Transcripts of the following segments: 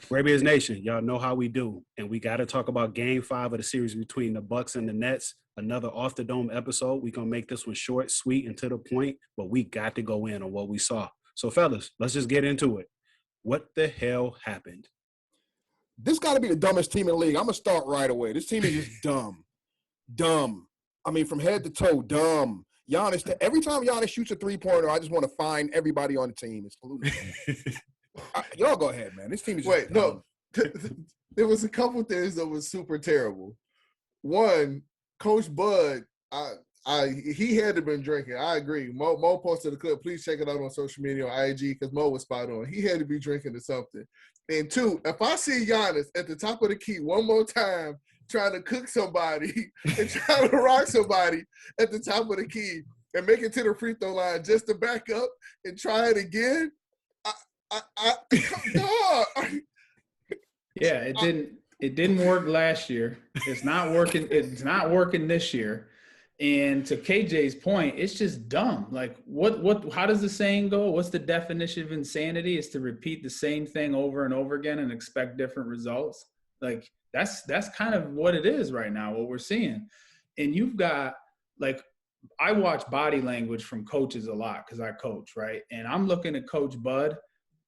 Rabia's Nation, y'all know how we do. And we got to talk about game 5 of the series between the Bucks and the Nets. Another off the dome episode. We're going to make this one short, sweet, and to the point, but we got to go in on what we saw. So, fellas, let's just get into it. What the hell happened? This got to be the dumbest team in the league. I'm going to start right away. This team is just dumb. Dumb. I mean, from head to toe, dumb. Giannis, every time Giannis shoots a three-pointer, I just want to find everybody on the team. It's y'all go ahead, man. This team is just dumb. There was a couple things that was super terrible. One, Coach Bud, he had to been drinking. I agree. Mo posted a clip. Please check it out on social media on IG because Mo was spot on. He had to be drinking or something. And two, if I see Giannis at the top of the key one more time trying to cook somebody and trying to rock somebody at the top of the key and make it to the free throw line just to back up and try it again, yeah, it didn't work last year. It's not working. It's not working this year. And to KJ's point, it's just dumb. Like how does the saying go? What's the definition of insanity? Is to repeat the same thing over and over again and expect different results. Like that's kind of what it is right now, what we're seeing. And you've got, like, I watch body language from coaches a lot because I coach, right? And I'm looking at Coach Bud,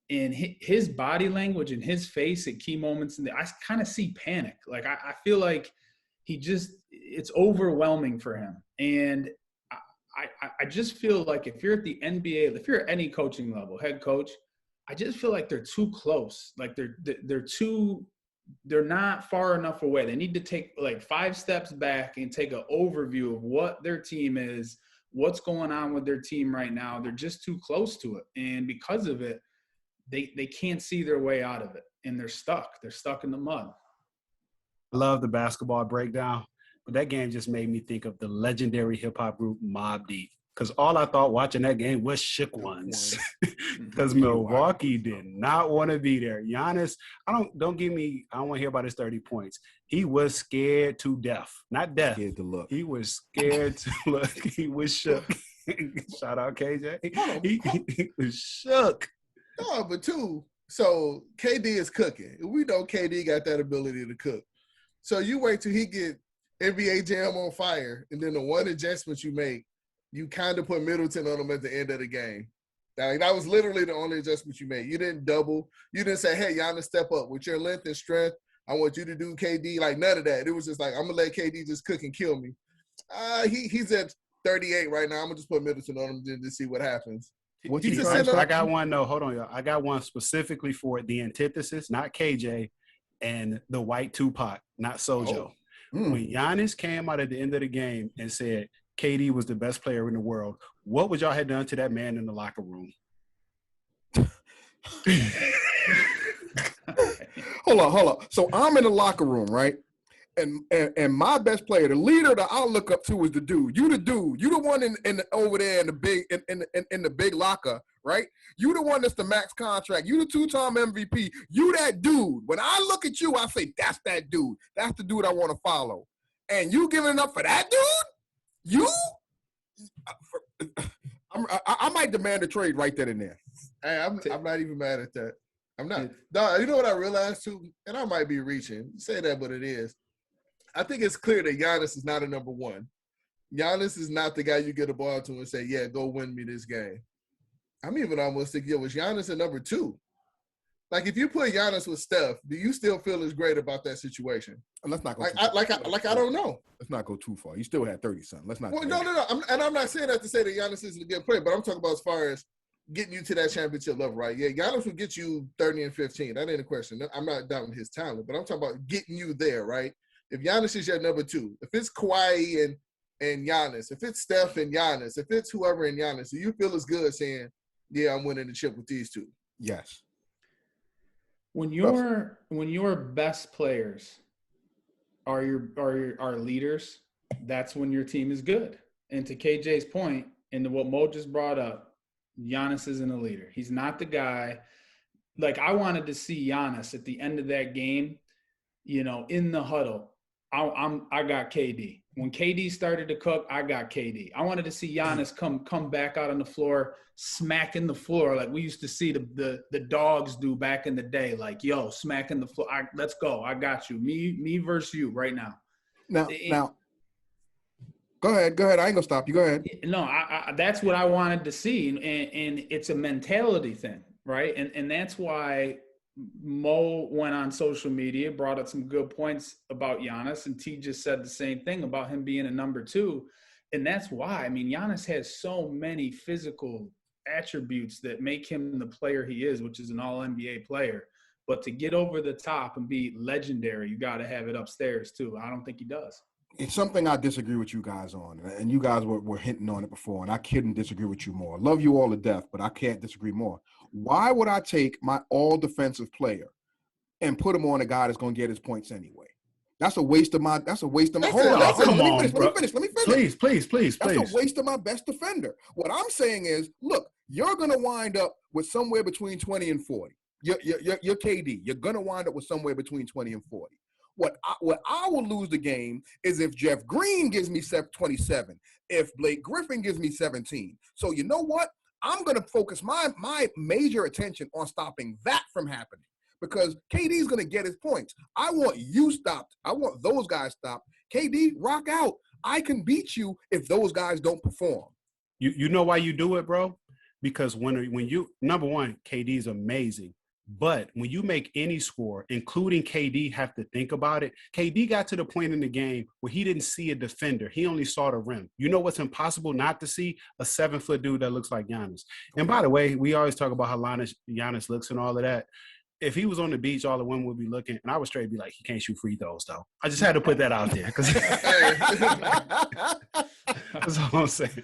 and his body language and his face at key moments, I kind of see panic. Like, I feel like it's overwhelming for him. And I just feel like if you're at the NBA, if you're at any coaching level, head coach, I just feel like they're too close. Like they're not far enough away. They need to take like 5 steps back and take an overview of what their team is, what's going on with their team right now. They're just too close to it. And because of it, they can't see their way out of it. And they're stuck. They're stuck in the mud. I love the basketball breakdown, but that game just made me think of the legendary hip-hop group Mobb Deep. Because all I thought watching that game was shook ones. Because Milwaukee did not want to be there. Giannis, I don't want to hear about his 30 points. He was scared to death. Not death. Scared to look. He was scared to look. He was shook. Shout out KJ. He was shook. No, but two, so KD is cooking. We know KD got that ability to cook. So you wait till he get NBA Jam on fire, and then the one adjustment you make, you kind of put Middleton on him at the end of the game. That was literally the only adjustment you made. You didn't double. You didn't say, hey, Giannis, step up. With your length and strength, I want you to do KD. Like, none of that. It was just like, I'm going to let KD just cook and kill me. He's at 38 right now. I'm going to just put Middleton on him to see what happens. I got one, though. Hold on, y'all. I got one specifically for the antithesis, not KJ, and the white Tupac, not Sojo. When Giannis came out at the end of the game and said KD was the best player in the world, what would y'all have done to that man in the locker room? Hold on. So I'm in the locker room, right? And my best player, the leader that I look up to is the dude. You the dude. You the one over there in the big locker, right? You the one that's the max contract. You the 2-time MVP. You that dude. When I look at you, I say, that's that dude. That's the dude I want to follow. And you giving up for that dude? You? I might demand a trade right then and there. Hey, I'm not even mad at that. I'm not. No, you know what I realized too? And I might be reaching. Say that, but it is. I think it's clear that Giannis is not a number one. Giannis is not the guy you get a ball to and say, yeah, go win me this game. I'm even almost thinking, was Giannis a number 2? Like, if you put Giannis with Steph, do you still feel as great about that situation? And let's not go I don't know. Let's not go too far. You still had 30-something. Let's not. Well, no. I'm not saying that to say that Giannis isn't a good player, but I'm talking about as far as getting you to that championship level, right? Yeah, Giannis will get you 30 and 15. That ain't a question. I'm not doubting his talent, but I'm talking about getting you there, right? If Giannis is your number 2, if it's Kawhi and Giannis, if it's Steph and Giannis, if it's whoever and Giannis, do you feel as good saying, yeah, I'm winning the chip with these 2? Yes. When your best players are leaders, that's when your team is good. And to KJ's point, and to what Mo just brought up, Giannis isn't a leader. He's not the guy. Like, I wanted to see Giannis at the end of that game, in the huddle. I got KD. When KD started to cook, I got KD. I wanted to see Giannis come back out on the floor, smacking the floor like we used to see the dogs do back in the day. Like, yo, smacking the floor. Let's go. I got you. Me versus you right now. Now, go ahead. I ain't gonna stop you. Go ahead. No, I that's what I wanted to see, and it's a mentality thing, right? And that's why Mo went on social media, brought up some good points about Giannis, and T just said the same thing about him being a number 2. And that's why, I mean, Giannis has so many physical attributes that make him the player he is, which is an all-NBA player. But to get over the top and be legendary, you got to have it upstairs too. I don't think he does. It's something I disagree with you guys on, and you guys were hinting on it before, and I couldn't disagree with you more. Love you all to death, but I can't disagree more. Why would I take my all-defensive player and put him on a guy that's going to get his points anyway? That's a waste of my. Hold on. Come on, let me finish. Please. That's a waste of my best defender. What I'm saying is, look, you're going to wind up with somewhere between 20 and 40. You're KD. You're going to wind up with somewhere between 20 and 40. What I will lose the game is if Jeff Green gives me 27, if Blake Griffin gives me 17. So you know what? I'm going to focus my major attention on stopping that from happening because KD's going to get his points. I want you stopped. I want those guys stopped. KD, rock out. I can beat you if those guys don't perform. You know why you do it, bro? Because when you, number one, KD's amazing. But when you make any score, including KD, have to think about it. KD got to the point in the game where he didn't see a defender. He only saw the rim. You know what's impossible not to see? A 7-foot dude that looks like Giannis. And by the way, we always talk about how Giannis looks and all of that. If he was on the beach, all the women would be looking, and I would straight be like, he can't shoot free throws, though. I just had to put that out there. That's all I'm saying.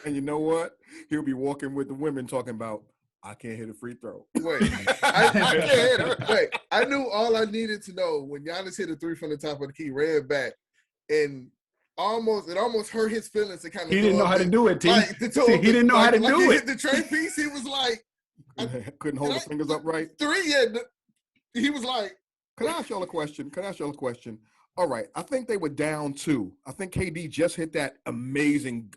And you know what? He'll be walking with the women talking about, I can't hit a free throw. Wait, I can't hit it. Wait, I knew all I needed to know when Giannis hit a 3 from the top of the key, ran back, and it almost hurt his feelings to kind of. He didn't know how to do it, T. Like, he didn't know how to do it. Hit the train piece. He was like, couldn't hold the fingers up right. 3, yeah. He was like, Can I ask y'all a question? All right, I think they were down 2. I think KD just hit that amazing,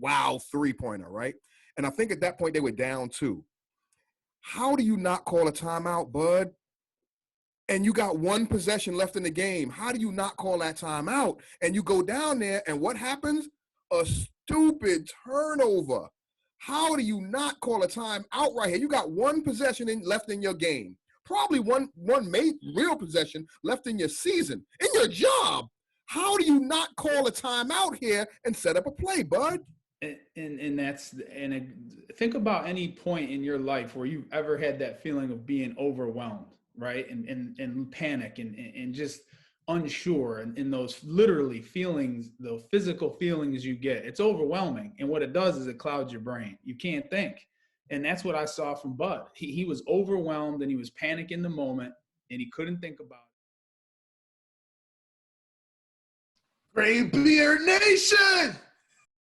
wow 3-pointer, right? And I think at that point they were down 2. How do you not call a timeout, bud? And you got 1 possession left in the game. How do you not call that timeout? And you go down there, and what happens? A stupid turnover. How do you not call a timeout right here? You got 1 possession left in your game. Probably one real possession left in your season, in your job. How do you not call a timeout here and set up a play, bud? And think about any point in your life where you've ever had that feeling of being overwhelmed, right? And panic and just unsure and those literally feelings, those physical feelings you get. It's overwhelming. And what it does is it clouds your brain. You can't think. And that's what I saw from Bud. He was overwhelmed and he was panicking in the moment and he couldn't think about it. Great Beard Nation!